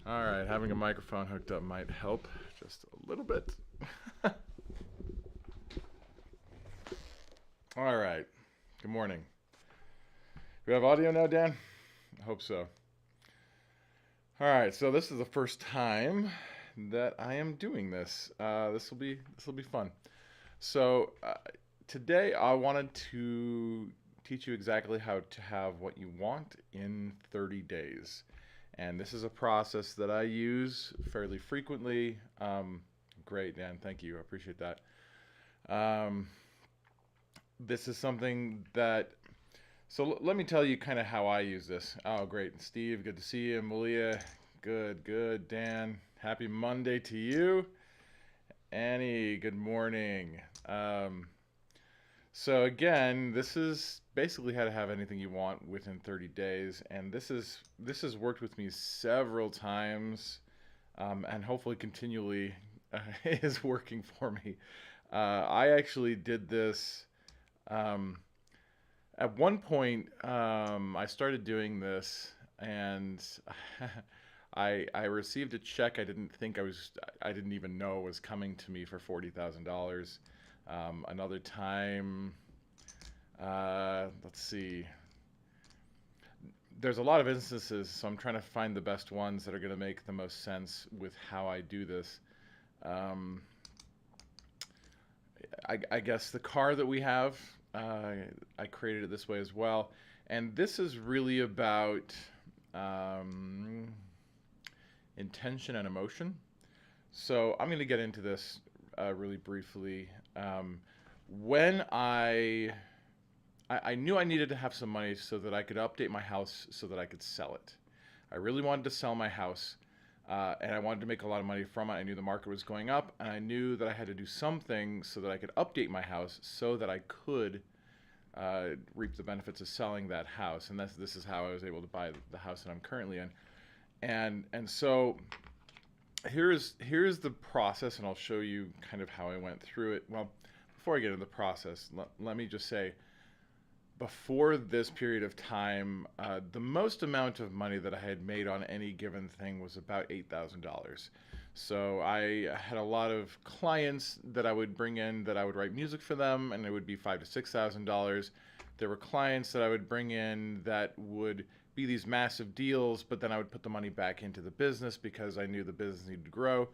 All right, having a microphone hooked up might help just a little bit. All right, good morning. We have audio now, Dan? I hope so. All right, so this is the first time that I am doing this. This will be fun. So today I wanted to teach you exactly how to have what you want in 30 days. And this is a process that I use fairly frequently. Great, Dan. Thank you. I appreciate that. Um, this is something that. So let me tell you kind of how I use this. Oh, great. Steve, good to see you. Malia, good, good. Dan, happy Monday to you. Annie, good morning. So again, this is basically how to have anything you want within 30 days, and this has worked with me several times, and hopefully continually is working for me. I actually did this um, at one point. I started doing this, and I received a check I didn't even know was coming to me for $40,000. Another time, let's see. There's a lot of instances, so I'm trying to find the best ones that are going to make the most sense with how I do this. Um, I guess the car that we have, uh, I created it this way as well. And this is really about um, intention and emotion. So I'm going to get into this really briefly. When I knew I needed to have some money so that I could update my house so that I could sell it. I really wanted to sell my house, and I wanted to make a lot of money from it. I knew the market was going up, and I knew that I had to do something so that I could update my house so that I could reap the benefits of selling that house. And this is how I was able to buy the house that I'm currently in. And so here's the process, and I'll show you kind of how I went through it. Well, before I get into the process, let me just say, before this period of time, the most amount of money that I had made on any given thing was about $8,000. So I had a lot of clients that I would bring in that I would write music for them, and it would be $5,000 to $6,000. There were clients that I would bring in that would be these massive deals, but then I would put the money back into the business because I knew the business needed to grow.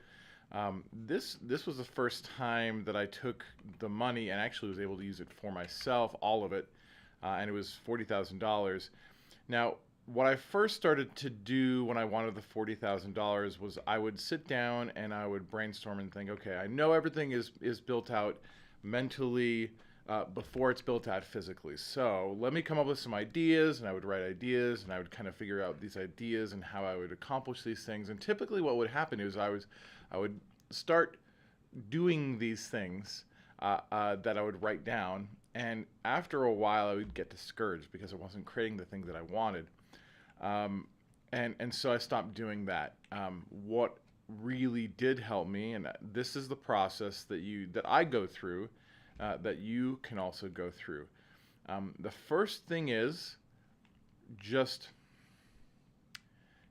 This was the first time that I took the money and actually was able to use it for myself, all of it, and it was $40,000. Now, what I first started to do when I wanted the $40,000 was I would sit down and I would brainstorm and think, okay, I know everything is built out mentally before it's built out physically. So let me come up with some ideas, and I would write ideas, and I would kind of figure out these ideas and how I would accomplish these things. And typically, what would happen is I would start doing these things that I would write down, and after a while, I would get discouraged because I wasn't creating the thing that I wanted. Um, and so I stopped doing that. What really did help me, and this is the process that I go through, that you can also go through. The first thing is just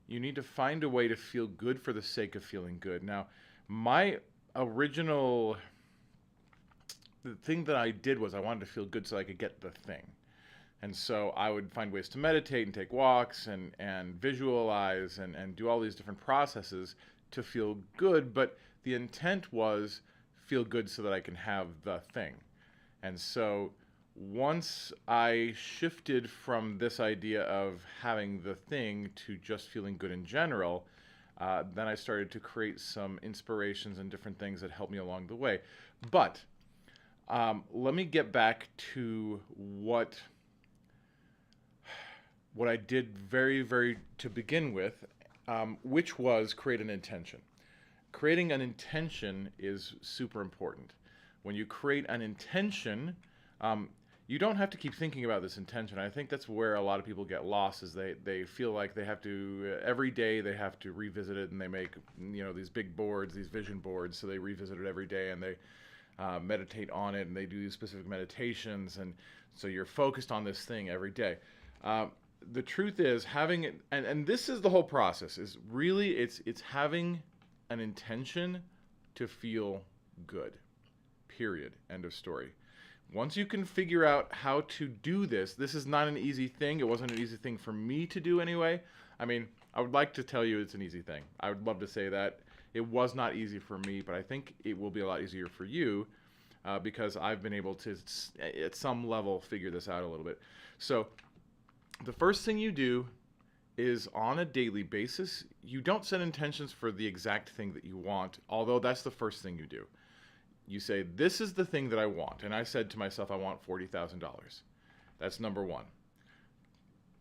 you need to find a way to feel good for the sake of feeling good. Now, my original the thing that I did was I wanted to feel good so I could get the thing. And so I would find ways to meditate and take walks and visualize and do all these different processes to feel good. But the intent was feel good so that I can have the thing. And so once I shifted from this idea of having the thing to just feeling good in general, then I started to create some inspirations and different things that helped me along the way. But let me get back to what I did very to begin with, which was create an intention. Creating an intention is super important. When you create an intention, um, you don't have to keep thinking about this intention. I think that's where a lot of people get lost is they feel like they have to every day they have to revisit it, and they make these big boards, these vision boards, so they revisit it every day, and they meditate on it, and they do specific meditations, and so you're focused on this thing every day. Uh, the truth is having it, and this is the whole process, is really it's having an intention to feel good. Period. End of story. Once you can figure out how to do this is not an easy thing. It wasn't an easy thing for me to do anyway. I mean, I would like to tell you it's an easy thing. I would love to say that. It was not easy for me, but I think it will be a lot easier for you because I've been able to, at some level, figure this out a little bit. So the first thing you do is on a daily basis, you don't set intentions for the exact thing that you want, although that's the first thing you do. You say, this is the thing that I want. And I said to myself, I want $40,000. That's number one.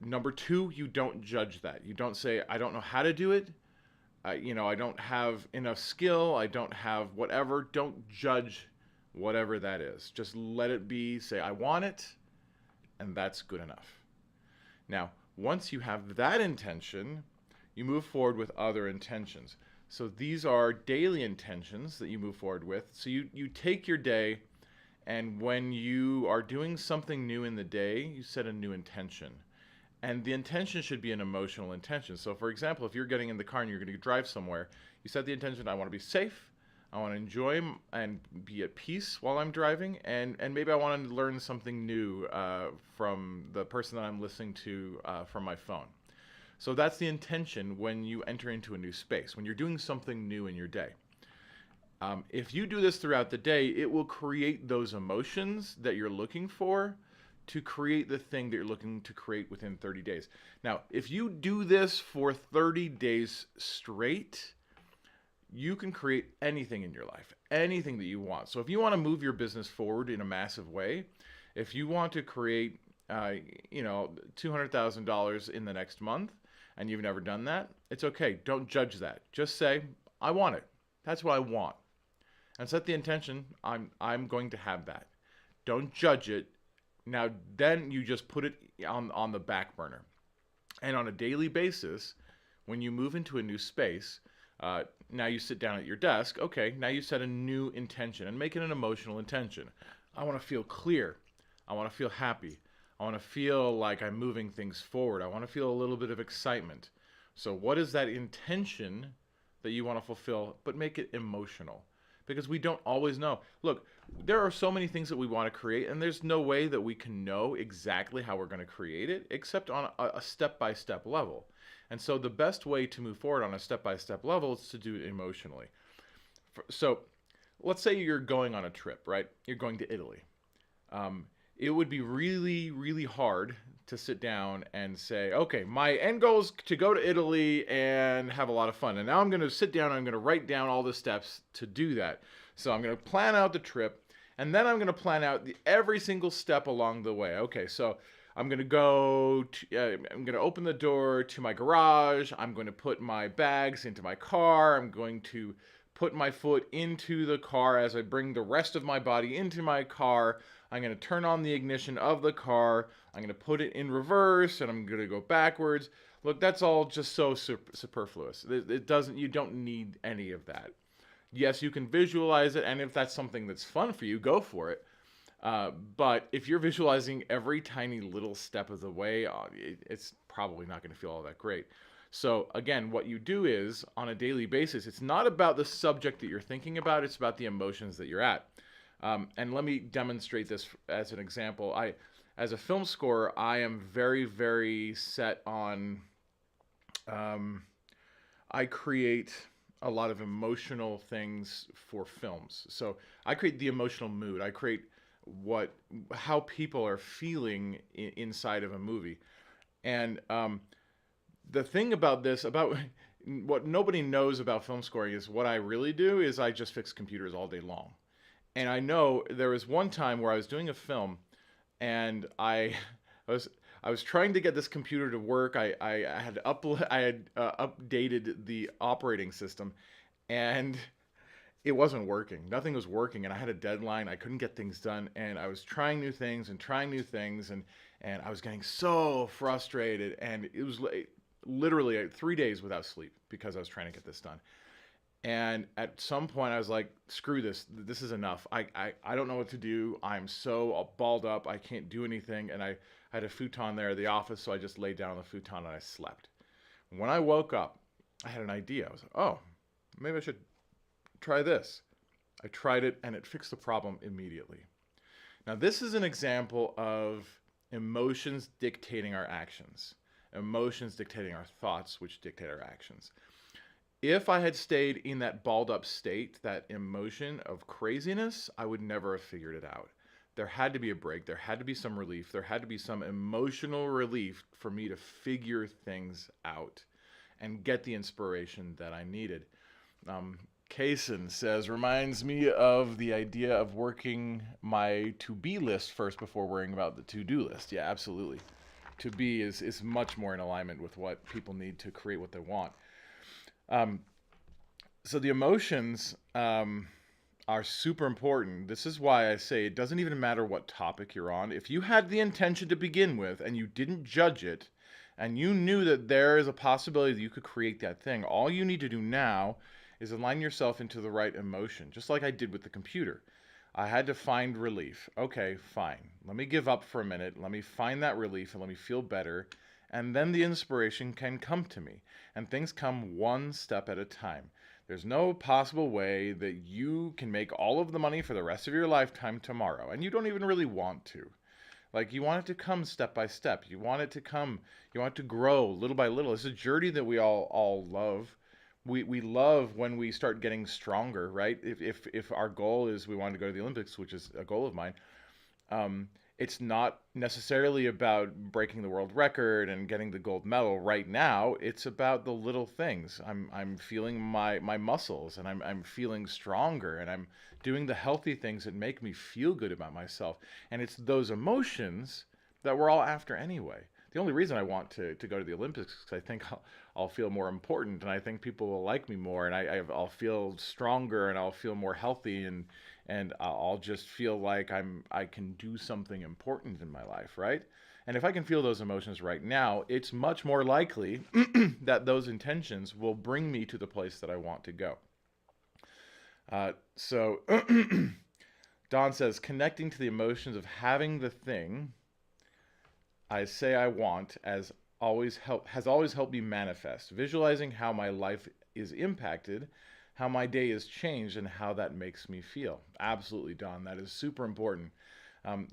Number two, you don't judge that. You don't say, I don't know how to do it. I don't have enough skill. I don't have whatever. Don't judge whatever that is. Just let it be. Say, I want it. And that's good enough. Now, once you have that intention, you move forward with other intentions. So these are daily intentions that you move forward with. So you take your day, and when you are doing something new in the day, you set a new intention. And the intention should be an emotional intention. So for example, if you're getting in the car and you're going to drive somewhere, you set the intention, I want to be safe, I want to enjoy and be at peace while I'm driving, and maybe I want to learn something new from the person that I'm listening to from my phone. So that's the intention when you enter into a new space, when you're doing something new in your day. If you do this throughout the day, it will create those emotions that you're looking for to create the thing that you're looking to create within 30 days. Now, if you do this for 30 days straight, you can create anything in your life, anything that you want. So if you want to move your business forward in a massive way, if you want to create, $200,000 in the next month, and you've never done that, it's okay. Don't judge that. Just say, I want it. That's what I want. And set the intention, I'm going to have that. Don't judge it. Now, then you just put it on the back burner. And on a daily basis, when you move into a new space, now you sit down at your desk, okay, now you set a new intention and make it an emotional intention. I want to feel clear. I want to feel happy. I want to feel like I'm moving things forward. I want to feel a little bit of excitement. So what is that intention that you want to fulfill, but make it emotional? Because we don't always know. Look, there are so many things that we want to create, and there's no way that we can know exactly how we're going to create it, except on a step-by-step level. And so the best way to move forward on a step-by-step level is to do it emotionally. So let's say you're going on a trip, right? You're going to Italy. It would be really, really hard to sit down and say, okay, my end goal is to go to Italy and have a lot of fun. And now I'm going to sit down and I'm going to write down all the steps to do that. So I'm going to plan out the trip, and then I'm going to plan out every single step along the way. Okay, so I'm going to open the door to my garage. I'm going to put my bags into my car. I'm going to put my foot into the car as I bring the rest of my body into my car. I'm going to turn on the ignition of the car. I'm going to put it in reverse, and I'm going to go backwards. Look, that's all just so superfluous. You don't need any of that. Yes, you can visualize it, and if that's something that's fun for you, go for it. But if you're visualizing every tiny little step of the way, it's probably not going to feel all that great. So again, what you do is, on a daily basis, it's not about the subject that you're thinking about, it's about the emotions that you're at. And let me demonstrate this as an example. As a film scorer, I am very, very set on, I create a lot of emotional things for films. So I create the emotional mood. I create how people are feeling inside of a movie. And the thing about what nobody knows about film scoring is what I really do is I just fix computers all day long. And I know there was one time where I was doing a film, and I was trying to get this computer to work. I had updated the operating system, and it wasn't working. Nothing was working, and I had a deadline. I couldn't get things done, and I was trying new things, and I was getting so frustrated, and it was literally 3 days without sleep because I was trying to get this done. And at some point, I was like, screw this. This is enough. I don't know what to do. I'm so balled up. I can't do anything. And I had a futon there at the office, so I just laid down on the futon and I slept. When I woke up, I had an idea. I was like, oh, maybe I should try this. I tried it and it fixed the problem immediately. Now, this is an example of emotions dictating our actions, emotions dictating our thoughts, which dictate our actions. If I had stayed in that balled up state, that emotion of craziness, I would never have figured it out. There had to be a break. There had to be some relief. There had to be some emotional relief for me to figure things out and get the inspiration that I needed. Kaysen says, reminds me of the idea of working my to-be list first before worrying about the to-do list. Yeah, absolutely. To be is much more in alignment with what people need to create what they want. So the emotions are super important. This is why I say it doesn't even matter what topic you're on. If you had the intention to begin with and you didn't judge it, and you knew that there is a possibility that you could create that thing, all you need to do now is align yourself into the right emotion, just like I did with the computer. I had to find relief. Okay, fine. Let me give up for a minute. Let me find that relief and let me feel better. And then the inspiration can come to me. And things come one step at a time. There's no possible way that you can make all of the money for the rest of your lifetime tomorrow. And you don't even really want to. Like, you want it to come step by step. You want it to come, you want it to grow little by little. It's a journey that we all love. We love when we start getting stronger, right? If our goal is we want to go to the Olympics, which is a goal of mine, it's not necessarily about breaking the world record and getting the gold medal right now. It's about the little things. I'm feeling my muscles, and I'm feeling stronger, and I'm doing the healthy things that make me feel good about myself. And it's those emotions that we're all after anyway. The only reason I want to go to the Olympics is because I think I'll feel more important, and I think people will like me more, and I'll feel stronger, and I'll feel more healthy, and I'll just feel like I can do something important in my life, right? And if I can feel those emotions right now, it's much more likely that those intentions will bring me to the place that I want to go. So Don says, connecting to the emotions of having the thing I say I want has always helped me manifest, visualizing how my life is impacted, how my day is changed, and how that makes me feel. Absolutely, Don. That is super important.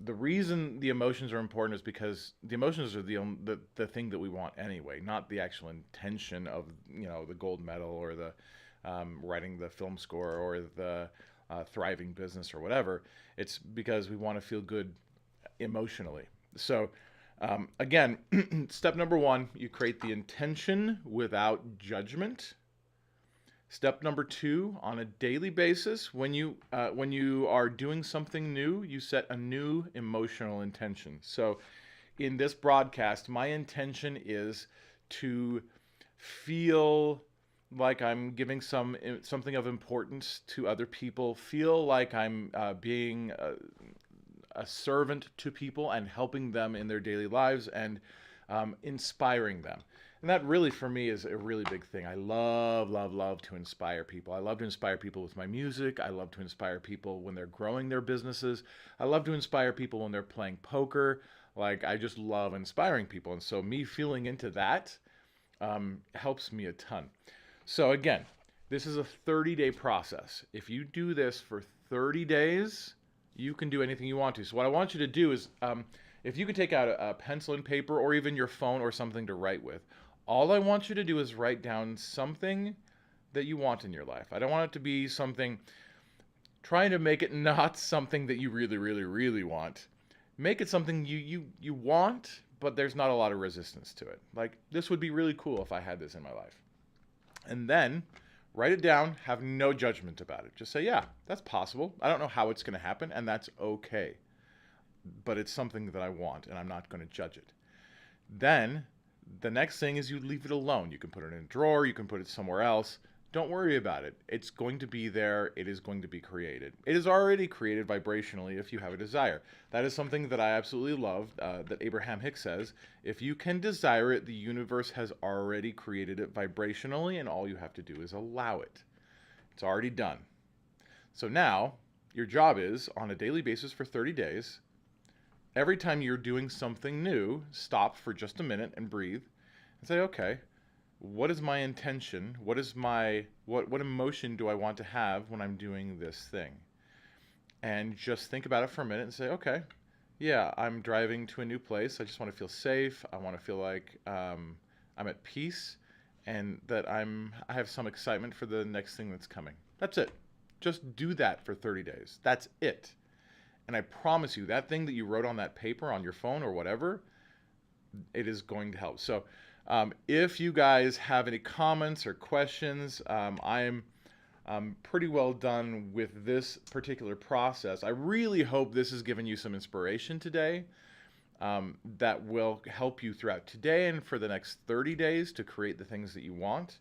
The reason the emotions are important is because the emotions are the thing that we want anyway, not the actual intention of the gold medal or the writing the film score or the thriving business or whatever. It's because we want to feel good emotionally. So again, step number one, you create the intention without judgment. Step number two, on a daily basis, when you are doing something new, you set a new emotional intention. So in this broadcast, my intention is to feel like I'm giving something of importance to other people, feel like I'm being a servant to people and helping them in their daily lives and inspiring them. And that really, for me, is a really big thing. I love to inspire people. I love to inspire people with my music. I love to inspire people when they're growing their businesses. I love to inspire people when they're playing poker. Like, I just love inspiring people. And so me feeling into that helps me a ton. So again, this is a 30-day process. If you do this for 30 days, you can do anything you want to. So what I want you to do is, if you can take out a pencil and paper or even your phone or something to write with, all I want you to do is write down something that you want in your life. I don't want it to be something, trying to make it not something that you really want. Make it something you want, but there's not a lot of resistance to it. Like, this would be really cool if I had this in my life. And then write it down, have no judgment about it. Just say, yeah, that's possible. I don't know how it's going to happen, and that's okay. But it's something that I want, and I'm not going to judge it. Then the next thing is you leave it alone. You can put it in a drawer. You can put it somewhere else. Don't worry about it. It's going to be there. It is going to be created. It is already created vibrationally if you have a desire. That is something that I absolutely love, that Abraham Hicks says. If you can desire it, the universe has already created it vibrationally, and all you have to do is allow it. It's already done. So now your job is on a daily basis for 30 days. Every time you're doing something new, stop for just a minute and breathe and say, okay, what is my intention? What is my what emotion do I want to have when I'm doing this thing? And just think about it for a minute and say, okay, yeah, I'm driving to a new place. I just want to feel safe. I want to feel like I'm at peace, and that I have some excitement for the next thing that's coming. That's it. Just do that for 30 days. That's it. And I promise you, that thing that you wrote on that paper on your phone or whatever, it is going to help. So, if you guys have any comments or questions, I'm pretty well done with this particular process. I really hope this has given you some inspiration today, that will help you throughout today and for the next 30 days to create the things that you want.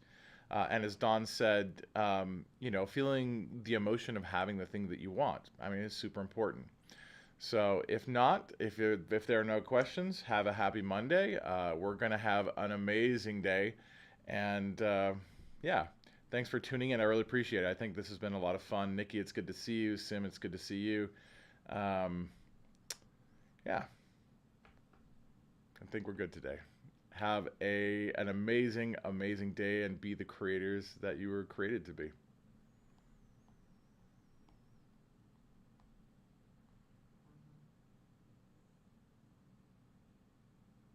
And as Don said, feeling the emotion of having the thing that you want. I mean, it's super important. So if not, if there are no questions, have a happy Monday. We're gonna have an amazing day, and yeah, thanks for tuning in. I really appreciate it. I think this has been a lot of fun. Nikki, it's good to see you. Sim, it's good to see you. Um, yeah, I think we're good today. Have an amazing, amazing day, and be the creators that you were created to be.